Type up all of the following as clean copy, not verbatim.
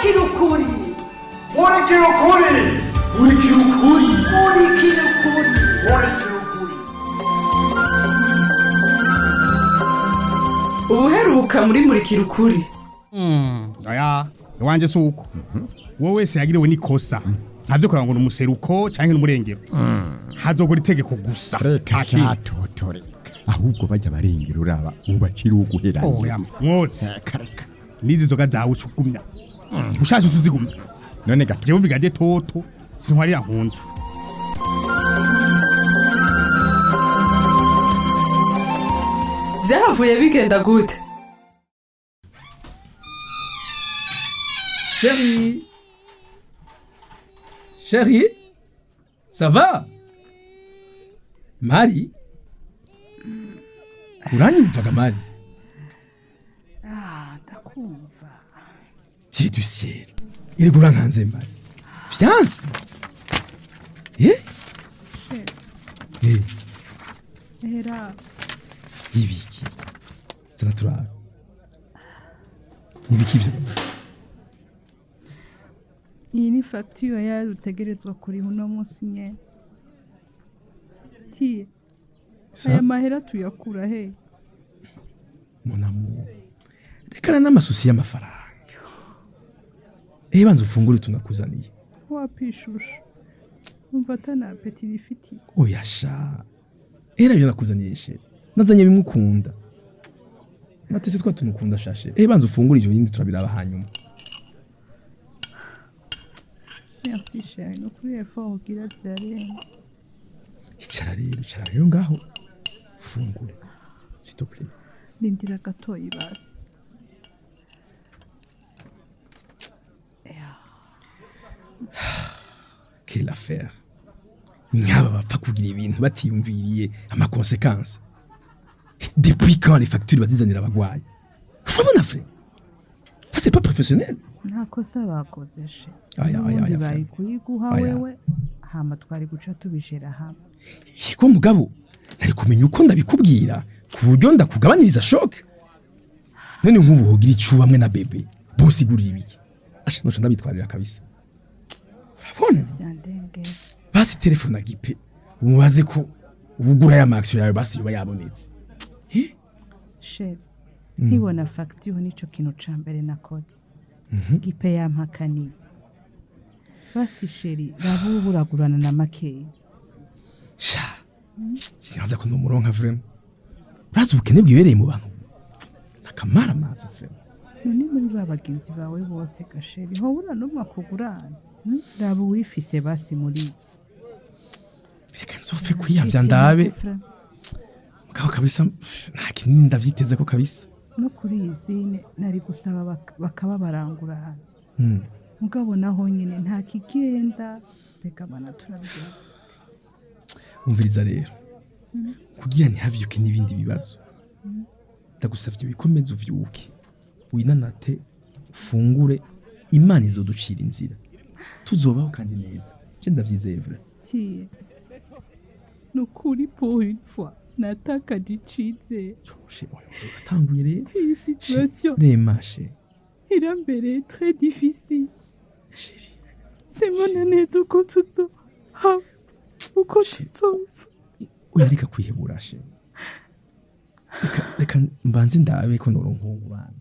murikira ukuri murikira ukuri murikira ukuri murikira ukuri murikira ukuri. ubuheruka muri murikira ukuri. Oya, wanje suko. Wowe wese yagiriwe nikosa. Ntavyo kuranga ngo umuseruko canke n'umurengero. Hazogura itegeko gusa. Reka shatotore. Ahubwo bajya barengera uraba ubakiri uguheranye. Oya, mwotsi. Kareka. Nizi zoga zawe ucugumya. Ushashe usuzigumya. None ga jewe bigaje toto sintwarira nkunzu. Vyahavuye bigenda gute? Chérie, chérie, ça va? Mari? Uranyumvaga Mari? Ndakumva. Dieu du ciel, iri gurankanze Mari. Fiance? Era ibiki? Zana turaba. Ibiki vyo? iyi ni facture yayo utegerezwa kuri uno munsi nyene. Tiye. Aya mahera tuyakura he? Mon amour. Rekana n'amasusi y'amafaranga. Banza ufungure tunakuzaniye. Wapishusha. Umva tana apeti nifiti. Oya sha. Byo nakuzaniye sheri. Nazanye bimwe ukunda. Matese twa tunukunda shashe. Banza ufungure ivyo yindi turabiraba hanyuma. Merci chérie, no kuri effort ugira zirarenze. Icara rero ngaho. Fungure. S'il te plaît. Lindira gatoyi basi. Quelle affaire. Nkaba bapfa kugira ibintu batiyumviriye amakonsequences. Depuis quand les factures bazizanira abagwayi? Urabona frère? Ça c'est pas professionnel. Ntakosa bakoze she. Aya. Bari kuyiguha wewe hama twari guca tubishera hamwe. Ko mugabo nari kumenya uko ndabikubwira ku buryo ndakugabaniriza shock. None nk'ubu hogira icuba hamwe na bebe. Bose igurira ibiki? Asha noca ndabitwarira kabisa. Urabona? Vyandenge. Basi telefone agipe. Umubaze ko ubugura ya maxio yawe basi yoba yabonetse. She. Hibona facture nico kintu ca mbere nakoze. Gipe yampakaniye. Basi sheri rabuburagurana na makeyi. Sha. Sinaza ko numuronka vraiment. Urazi ubukene bwibereye mu bantu. Nakamara amazi vraiment. None muri babagenzi bawe bose gasheri hobura numwe kugurana. Rabu wifise basi muri. Reka nzofe kwiyamvya ndabe. Mugabo kabisa nta kinini ndavyiteze ko kabisa. No kuri izine nari gusaba bakaba barangurana. Mugabo naho nyine nta kigenda bega mana turabigira. Umviriza rero. Kugira ntihavyuke n'ibindi bibazo. Ndagusavye wikomeze uvyuke. Winanate ufungure Imana izoducira inzira. Tuzobaho kandi neza. Je ndavyizeye vrai. Tiye. Nukuri pour une fois. Nataka dicize. Atanguye rero. Iyi situation. Remashe. Irambere très difficile. Chérie. Simona neza uko tuzo. Ha. Uko tuzo. Uyarika kwihebura she. Reka mbanze ndabe ko noronka.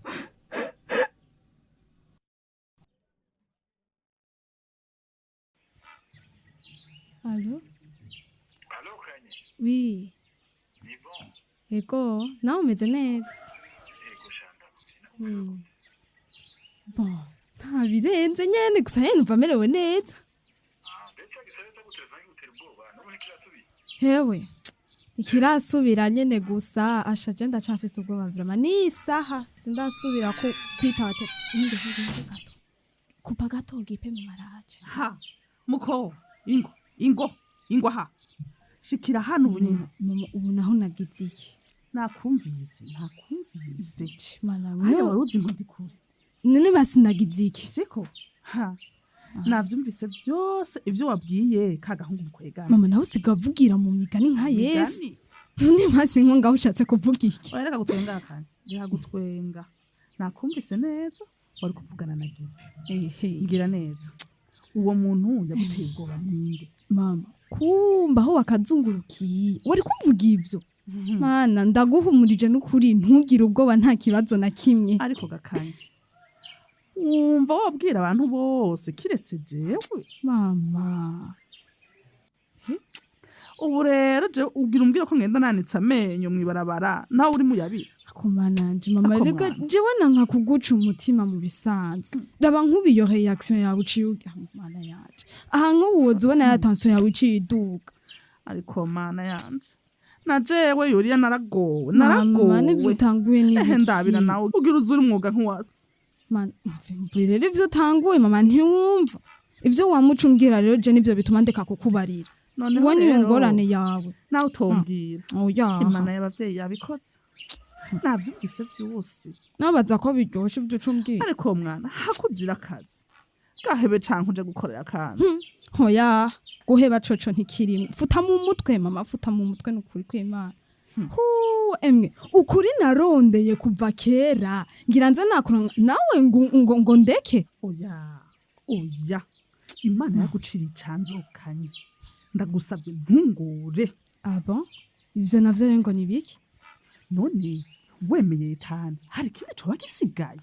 Allô? Allô, Kanye? Oui. Ni bon? Ego, nawe umeze neza? Ego shanda. Bon, nta birenze nyene gusa nyene umva merewe neza. Ndetse gisareta guteza ngutera ubwoba none kirasubiye. Hewe, ikirasubira nyene gusa ashaje ndacafise ubwoba vraiment n'isaha sindasubira ko kwitaba gato. Kupa gato gipe mu maraje. Ha, muko, ingo ha. Shikira hano ubu naho nagize iki? Nakumvise. Mana Haya waruzi ngo ndikure. None basi nagize iki? Siko. Ha. Navyumvise byose ivyo wabwiye kagahungu mukwegana. Mama nawe usigavugira mu migani nka Yesu. None basi ngo ushatse kuvuga iki? Reka gutwenga kandi. Reka gutwenga. Nakumvise neza. wari kuvugana na Gipe ngira neza uwo muntu yaguteye ubwoba ninde mama kumba aho wakazungurukiye wari kuvuga ivyo mana ndaguhumurije n'ukuri ntugire ubwoba nta kibazo na kimwe ariko gakanye wumva wabwira abantu bose kiretse jewe mama ubu rero je ubwira umbwira ko ngenda nanitse amenyo mwibarabara nawe uri muyabira akomananje mama rega jewe nanka kuguca umutima mu bisanzwe raba nkubiyo reaction yawe uciye mana yaje aha nk'uwoza ubona ya tension yawe uciye iduka ariko mana yanje na jewe yuriya naragowe mama nivyo utanguye n'ibiki ndabira nawe ugira uzuri umwuga nk'uwasi mana mvire rero ivyo utanguye mama ntiwumva ivyo wamuca umbwira rero je nivyo bituma ndeka kukubarira uwo niyo ngorane yawe nawe utombwira oya imana y'abavyeyi yabikoze navyumvise vyose nabaza ko biryoshe ivyo ucumbwira ariko mwana hakuzira akazi gahebe canke uje gukorera kandi hoya guheba coco ntikirimwe futa mu mutwe mama futa mu mutwe n'ukuri kw'Imana emwe ukuri narondeye kuva kera ngira nze nakura nawe ngo ndeke oya imana yagucira icanzokanye ndagusabye ntungure abo ivyo navyo rero ngo nibiki none wemeye tane hari kindi coba gisigaye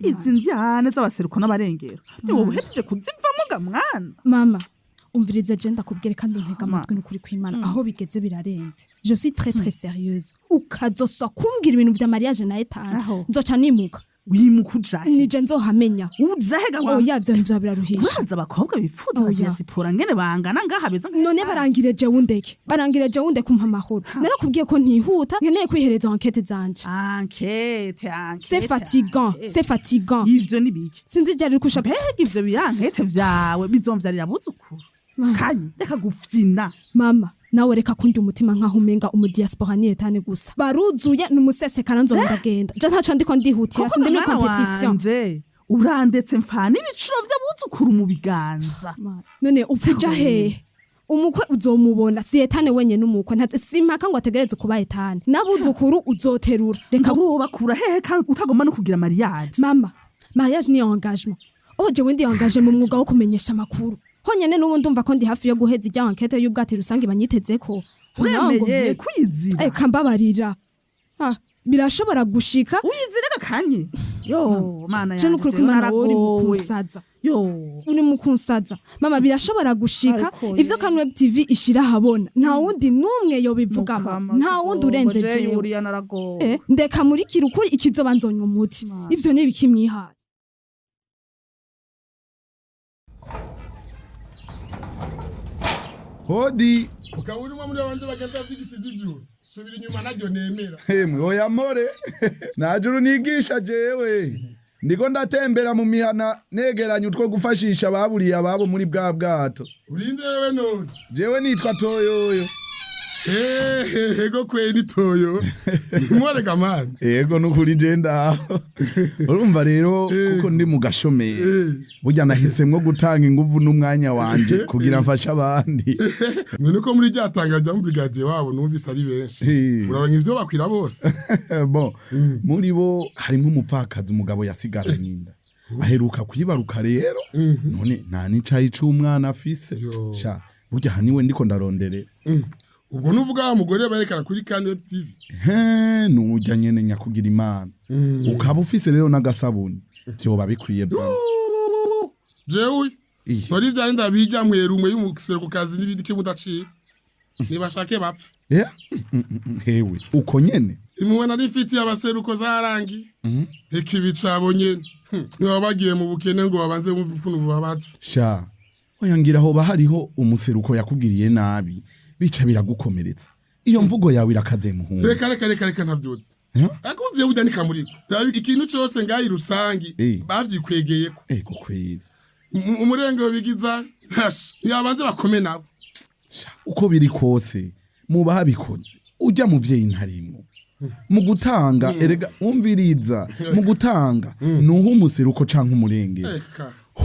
izi njyane z'abaseruko n'abarengero ni wowe uhejeje kuzivamo ga mwana mama umvirize je ndakubwire kandi untega amatwi n'ukuri kw'Imana aho bigeze birarenze je suis très très sérieuse ukazoswa kumbwira ibintu vya mariage na etana nzoca nimuka wimuka ujahe nije nzohamenya ujahe ga oya vyo nivyo biraruhisha uraza abakobwa bifuza bagiye sipora ngene bangana ngaha beza none barangire je wundeke kumpa amahoro narakubwiye ko ntihuta nkeneye kwihereza enquête zanje c'est fatigant ivyo nibiki sinzi ryari kushaka mbega ivyo biyankete vyawe bizomvyarira abuzukuru kanye reka gufyina mama nawe reka kundi umutima nkaho umenga umudiaspora ni etane gusa baruzuye numusesekara nzo ndagenda je ntaco ndiko ndihutira sindi muri competition urandetse mfana ibicuro vy'abuzukuru mu biganza none upfuja he umukwe uzomubona si etane wenye n'umukwe nta simpaka ngo ategereze kuba etane nabuzukuru uzoterura reka bakura hehe kandi utagomba no kugira mariage mama mariage ni engagement oje wendi engagé mu mwuga wo kumenyesha makuru honyene n'ubu ndumva ko ndi hafi yo guheza ijya enquête y'ubwati rusange banyitezeko uremeye kwizira eka mbabarira birashobora gushika uyizirega kanye yo mana yanjye n'ukuri kw'Imana uri mukunsaza uri mukunsaza mama birashobora gushika ivyo Web TV ishira habona nta wundi numwe yo bivugamo nta wundi urenze jewe ndeka murikira ukuri ikizoba nzonywa umuti ivyo ni bikimwihaye Hodi ukaburi mwa muri abandi bagenda zigishije ijuru subira inyuma naryo nemera hemwe oya more najuru nigisha jewe ndiko ndatembera mu mihana negeranya utwo gufashisha baburiye ababo muri bwa bwato urinde wewe none jewe nitwa Toyoyo ego kwe ni Toyo nimore gamani ego nukuri je ndaho urumva rero kuko ndi mu gashomeye burya nahisemwo gutanga inguvu n'umwanya wanje kugira mfasha abandi none ko muri ryatangaje mu brigade wabo numvise ari benshi urabonye ivyo bakwira bose bon muri bo harimo umupfakazi umugabo yasigaranye inda aheruka kwibaruka rero none nta n'icayi c'umwana afise sha burya haniwe ndiko ndaronderera ubwo nuvuga wa mugore barekana kuri Web TV nujya nyene nyakugira imana ukaba ufise rero n'agasabuni vyoba bikwiye bro jewe bari vyanda bijya mweru umwe y'umusereko kazi n'ibindi kimudaciye nibashake bapfa hewe uko nyene imwe nari fiti abaseruko zarangi ikibicabo nyene niba bagiye mu bukene ngo babanze mu bifuno babatse sha oyangira ho bahariho umuseruko yakugiriye nabi bica biragukomeretsa iyo mvugo yawe irakaze muhungu reka ntavyuze akuziye udanika muriko dabi ikintu cyose ngayi rusangi bavyikwegeyeko ego kwezi umurenge bigiza yabanze bakome nabo uko biri kose muba habikoze ujya mu vyeyi ntarimo mu gutanga erega umviriza mu gutanga nuho umuseruko canke umurenge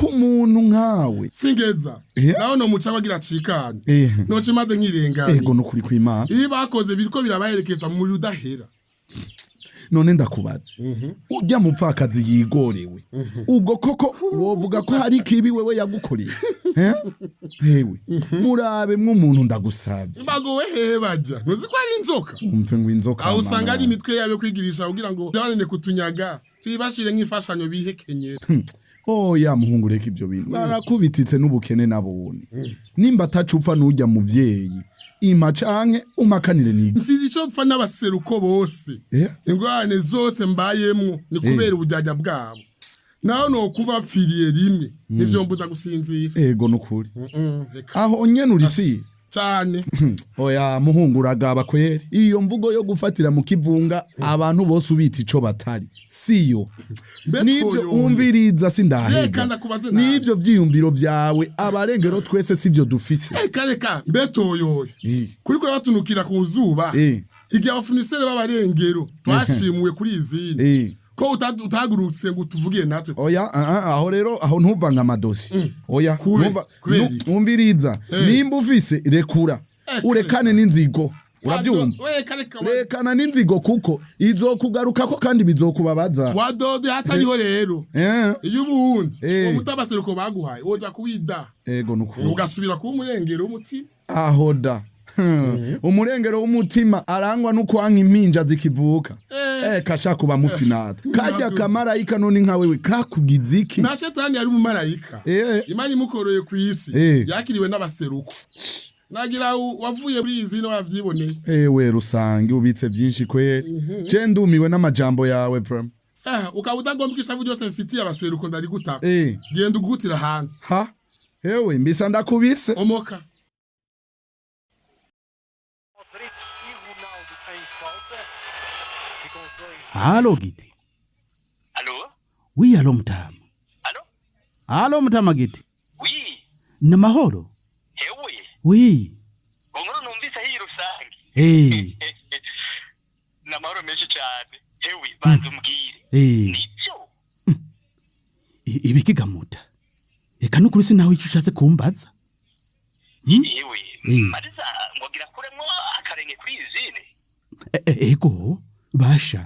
umuntu nkawe singeza naho no muca bagira cikana no cimade nkirengana ego nukuri kw'Imana ibi bakoze biriko birabaherekeza mu rudahera none ndakubaza ujya mupfakazi yigorewe ubwo koko wovuga ko hari kibi wewe yagukoreye hewe murabe mw'umuntu ndagusabye bagowe hehe bajya ntuzi ko ari inzoka umve ngo inzoka aho usanga ari imitwe yawe kwigirisha kugira ngo byanane kutunyaga tuyibashire nk'ifashanyo bihekenyera oya muhungu reka ibyo bintu barakubititse n'ubukene nabone nimba atacupfa n'ujya muvyeyi ima canke umakanire nigi mfizi ico pfa n'abaseruko bose ingwane zose mbayemwo ni kubera ubujyajya bwabo naho no kuva firiye rimwe nivyo mbuza gusinzira ego nukuri aho nyene urisi cyane oya muhungu uragaba kweri iyo mvugo yo gufatira mu kivunga abantu bose ubita ico batari siyo nivyo umviriza sindaheza nivyo vyiyumviro vyawe abarengero twese sivyo dufise reka mbetoyoyo kuri ko batunukira ku zuba igihe abafunisere b'abarengero twashimuwe kuri izindi ko utagurutse ngo tuvugiye natwe oya aho rero aho ntuvanga amadosi oya umviriza nimba ufise rekura urekane n'inzigo urabyumva rekana n'inzigo kuko izokugaruka ko kandi bizokubabaza wadode hatariho rero iyo ubuhunzi uwo mutabaseruko baguhaye woja kuwida ego nuko ugasubira ku murengero w'umutima ahoda umurengero w'umutima arangwa n'ukwanka impinja zikivuka kasha kuba mufinata kajya kamarayika none nka wewe kakugize iki na shetani yari umumarayika imana imukoroye ku isi yakiriwe n'abaseruko nagira wavuye muri izi no wavyiboneye we rusange ubitse byinshi kweri je ndumiwe n'amajambo yawe from ukaba utagomba isavu byose mfitiye abaseruko ndari gutaka genda ugutira hanze ha hewe mbisa ndakubise omoka Halo Giti. Allô? Oui, allô Mutama. Allô? Allô Mutama Giti. Oui. Na mahoro? Hewe. Oui. Ngoro numvise hii Eh. rusange. Na mahoro menshi cyane. Hewe banza umbwire. Nibyo. Ibiki gamuta. Eka nukuri sinaho icyo ushatse kumbaza. Hewe. Mariza ngogira kuremwo akarenge kuri izine. Ego. Basha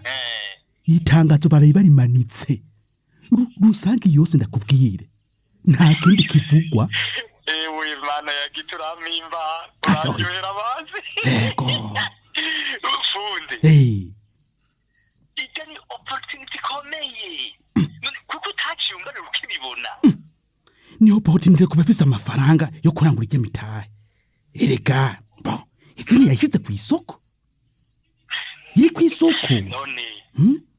itangazo barayibarimanitse rusange yose ndakubwire nta kindi kivugwa ewe mana ya gituramimba uraryohera bazi ego ufunde ijya ni opportunity ikomeye kuko utacyumva ukibibona ni opportunity kuba afise amafaranga yo kurangura ijya mitahe erega bon izini yashyize ku isoko iri ku isoko none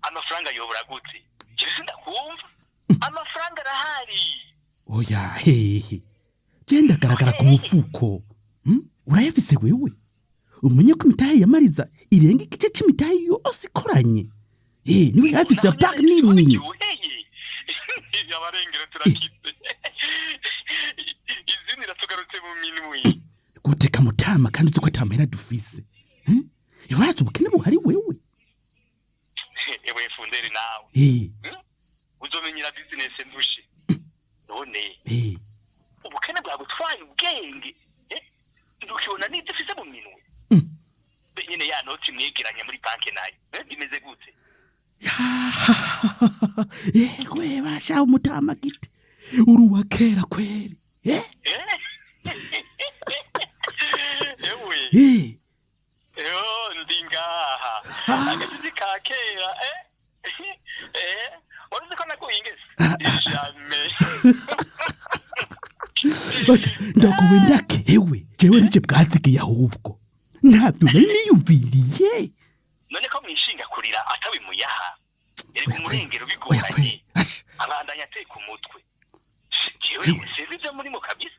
amafaranga yobora gute kiri ndakumva amafaranga arahari oya hehe genda garagara ku mufuko urayafise wewe umenye ko imitahe ya Mariza irenga igice c'imitahe yose ikoranye niwe yafise bag nini yabarengera turakitse izini ratugarutse mu minwe guteka Mutama kandi uzi ko atamera dufise Yorazo ubukene buhari wewe. Ewe funderi nawe. Uzomenyera business ndushe. None. Ubukene bwagutwaye ubwenge. Ndukibona n'idufise mu minwe. Benyene ya noti mwegeranye muri banki nayo. Bimeze gute? Kwe basha Mutama Giti. Uruwa kera kweli. Ewe. Ndingaha agasizi kakera waruzi ko nakuhingeze jamais basha ndakuwe ndake hewe jewe nije bwazigiye ahubwo ntabyo nari niyumviriye none ko mwishinga kurira atawe muyaha yari ku murengero bigoranye abandanya ateka umutwe jewe sevije muri mo kabisa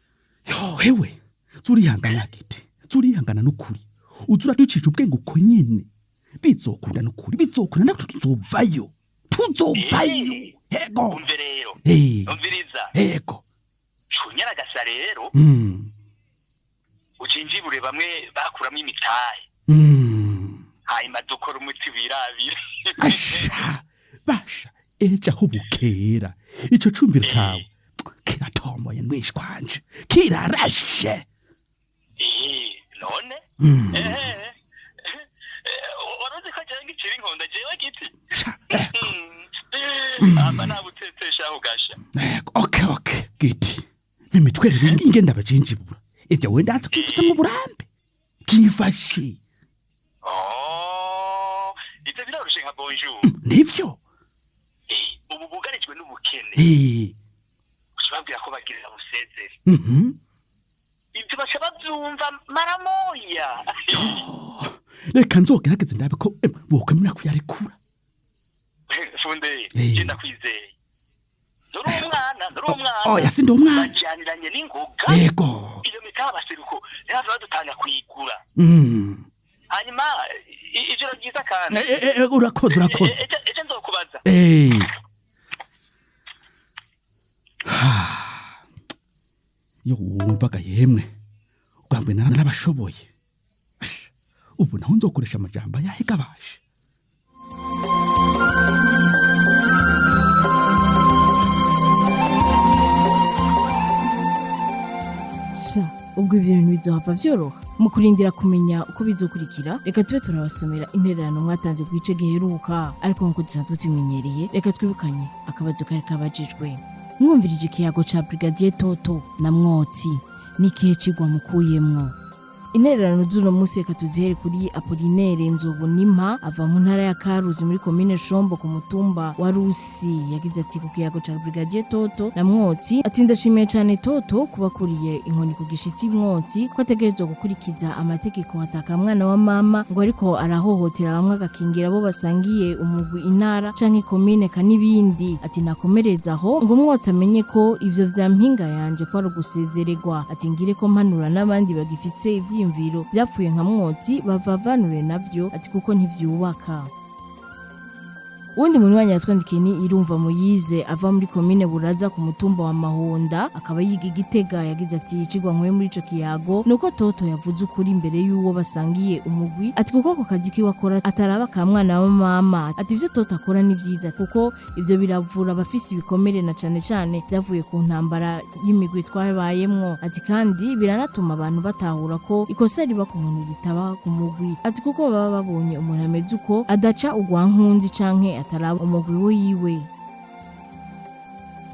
hewe turihangana Giti turihangana n'ukuri uzura ducisha ubwenge uko nyene bizokunda n'ukuri bizokunda natwe tuzovayo ego umve rero umviriza ego cunyara gasa rero ujinjibure bamwe bakuramo imitahe hanyuma dukora umuti wirabira basha eja hubukera ico cumviro cawe kiratomoye nwishwanje kirarashe none waruzi ko cyangwa ikiri inkonda jewe Giti amba nabuteteshaho gasha okay giti mimitwe rero ingenda bajenjibura ibyo wenda aza kwifisa mu burambe kifashe ivyo birarushe nka bonjour nivyo ubu bugarijwe n'ubukene ushobabwira ko bagirira busezeri ibyo baca bavyumva maramoya reka nzogerageze ndabe ko wokwemera kuyarekura funde genda kwizeye nuri umwana yasinde umwana bajyaniranye n'ingoga yego iyo mitaha baseruko yaza badutanga kuyigura hanyuma ijoro ryiza kandi urakoze ejo nzokubaza yo wumvaga yemwe ubwambwe narabashoboye ubu naho nzokoresha amajambo yahegabashe sha ubwo ibyo bintu bizohava vyoroha mu kurindira kumenya uko bizokurikira reka tube turabasomera intererano mwatanze ku gice giheruka ariko nkuko dusanzwe tubimenyereye reka twibukanye akabazo kari kabajijwe mwumvirije ikiyago ca brigadier Toto na Mwotsi n'ikihe cigwa mukuyemwo intererano z'uno munsi reka tuzihere kuri Apollinaire Nzobonimpa ava mu ntara ya Karuzi muri commune Shombo ku mutumba wa Rusi yagize ati ku kiyago ca brigadier Toto na Mwotsi ati ndashimiye cyane Toto kubakuriye inkoni ku gishitsi Mwotsi ko ategerezwa gukurikiza amategeko ataka mwana wa mama ngo ariko arahohotera bamwe agakingira abo basangiye umugwi intara canke commune kanibindi ati nakomerezaho ngo Mwotsi amenye ko ivyo vya mpinga yanje ko ari gusezererwa ati ngire ko mpanura n'abandi bagifise ivyiyumviro vyapfuye nka Mwotsi bavavanure navyo ati kuko ntivyubaka. Undi munywanyi yatwandikiye ni Irumva Moyize ava muri commune Buraza ku mutumba wa Mahonda akaba yiga Igitega yagize ati icigwa nkwe muri ico kiyago nuko Toto yavuze ukuri imbere y'uwo basangiye umugwi ati kuko ko kazi kiwakora ataraba ka mwana wa mama ati ivyo Toto akora ni vyiza kuko ivyo biravura abafise ibikomere na cane byavuye ku ntambara y'imigwi twabayemwo ati kandi biranatuma abantu batahura ko ikosa riba ku muntu ritaba ku mugwi ati kuko baba babonye umuntu ameze uko adaca ugwankunzi canke ataraba umugwi wiwe.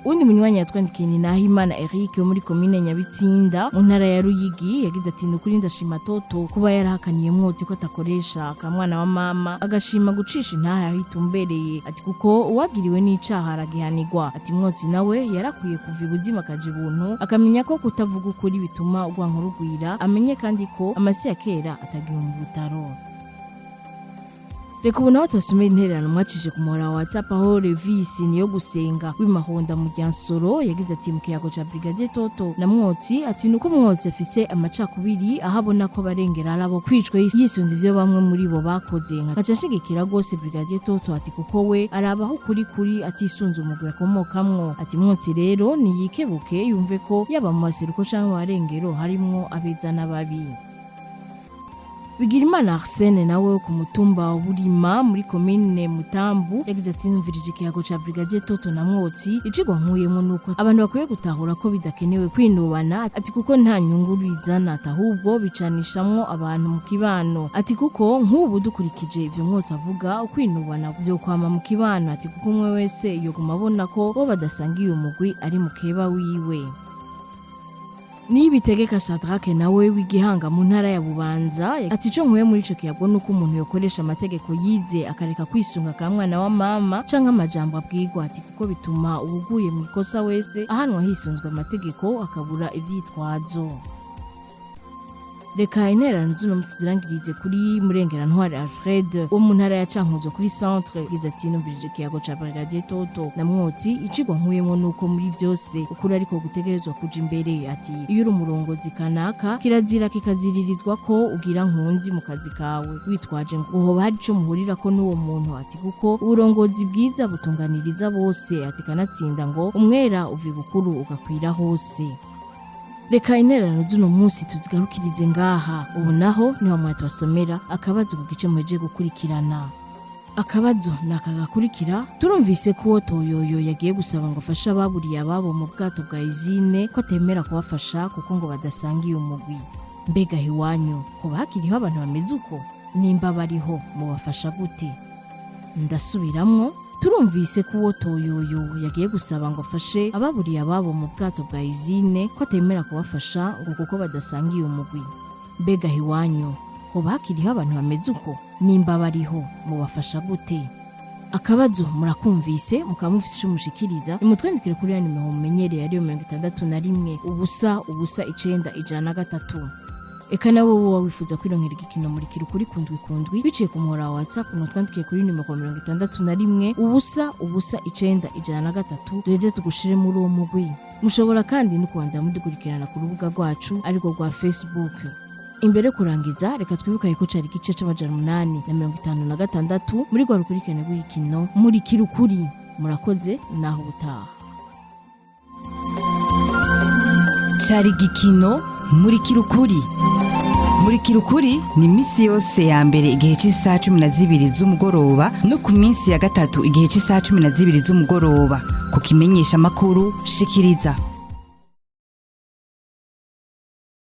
Undi munywanyi yatwandikiye ni Nahimana Eric yo muri commune Nyabitsinda mu ntara ya Ruyigi yagize ati nukuri ndashima Toto kuba yarahakaniye Mwotsi ko atakoresha akamwana wa mama agashima gucisha intaha hitumbereye ati kuko uwagiriwe n'icaha aragihanirwa ati Mwotsi nawe yarakwiye kuva ibuzima kaje buntu akamenya ko kutavuga ukuri bituma ugwanka rugwira amenye kandi ko amasi ya kera atagihumba butaro. Reka ubu naho twasomera intererano mwacije ku muhora wa WhatsApp aho Levis niyo gusenga w'Imahonda mu Ryansoro yagize ati mu kiyago ca brigadier Toto na Mwotsi ati nuko Mwotsi afise amacakubiri ahabona ko barengera arabo kwicwe yisunze ivyo bamwe muri bo bakoze nkaca ashigikira gose brigadier Toto ati kuko we arabaho kuri atisunze umugwi akomokamwo ati Mwotsi rero niyikebuke yumve ko yaba mu maseruko canke barengero harimwo abeza n'ababi. Bigirimana Arsene nawe ku mutumba wa Burima muri commune Mutambu yagize ati numvirije ikiyago ca brigadier Toto na Mwotsi icigwa nkuyemo nuko abantu bakwiye gutahura ko bidakenewe kwinubana ati kuko nta nyungu bizana ahubwo bicanishamwo abantu mu kibano ati kuko nk'ubu dukurikije ivyo Mwotsi avuga ukwinubana vyokwama mu kibano ati kuko umwe wese yoguma abona ko bo badasangiye umugwi ari mukeba wiwe. Nibitegeka Shadrake nawe w'Igihanga mu ntara ya Bubanza ati ico nkwiye muri ico kiyago nuko umuntu yokoresha amategeko yize akareka kwisunga ka mwana wa mama canke amajambo abwirwa ati kuko bituma ubuguye mu ikosa wese ahanwa hisunzwe amategeko akabura ivyitwazo. Reka intererano z'uno munsi zirangirize kuri Murengerantwari Alfred wo mu ntara ya Cankuzo kuri centre yagize ati numvirije ikiyago ca brigadier Toto na Mwotsi icigwa nkuyemo nuko muri vyose ukuri ariko gutegerezwa kuja imbere ati iyo uri umurongozi kanaka kirazira kikaziririzwa ko ugira nkunzi mu kazi kawe witwaje ngo hoba hari ico muhurira ko n'uwo muntu ati kuko uburongozi bwiza butunganiriza bose ati kanatsinda ngo umwera uvi bukuru ugakwira hose. Reka intererano z'uno munsi tuzigarukirize ngaha ubu naho niho mwatu wasomera akabazo ku gice mweje gukurikirana. Akabazo nakagakurikira turumvise ko Toyoyo yagiye gusaba ngo afasha ababuriye ababo mu bwato bwa izine ko atemera kubafasha kuko ngo badasangiye umugwi. Mbega hiwanyu ko bakiriho abantu bameze uko nimba bariho mubafasha gute? Ndasubiramwo turumvise ko uwo toyoyo yagiye gusaba ngo afashe ababuriye ababo mu bwato bwa izine ko atemera kubafasha ngo kuko badasangiye umugwi. Mbega hiwanyu hoba hakiriho abantu bameze uko? Nimba bariho mubafasha gute? Akabazo murakumvise mukaba mufise ico mushikiriza nimutwandikire kuri ya nimero mumenyereye ariyo 61 ubusa ubusa 9 Eka nawe wowe wifuza kwironkera igikino murikira ukuri kundwi biciye ku muhora wa WhatsApp nutwandikiye kuri nimero 61 ubusa ubusa 9 duheze tugushire muri uwo mugwi. Mushobora kandi no kwandika mudukurikirana ku rubuga rwacu ariko rwa Facebook. Imbere kurangiza reka twibukanye ko cari igice c'856 muri rwa rukurikirane rw'igikino murikira ukuri. Murakoze naho ubutaha. Cari igikino murikira ukuri. Murikira ukuri ni imisi yose ya mbere igihe cy'isaha 12 z'umugoroba no ku minsi ya gatatu igihe cy'isaha 12 z'umugoroba ku kimenyesha makuru shikiriza.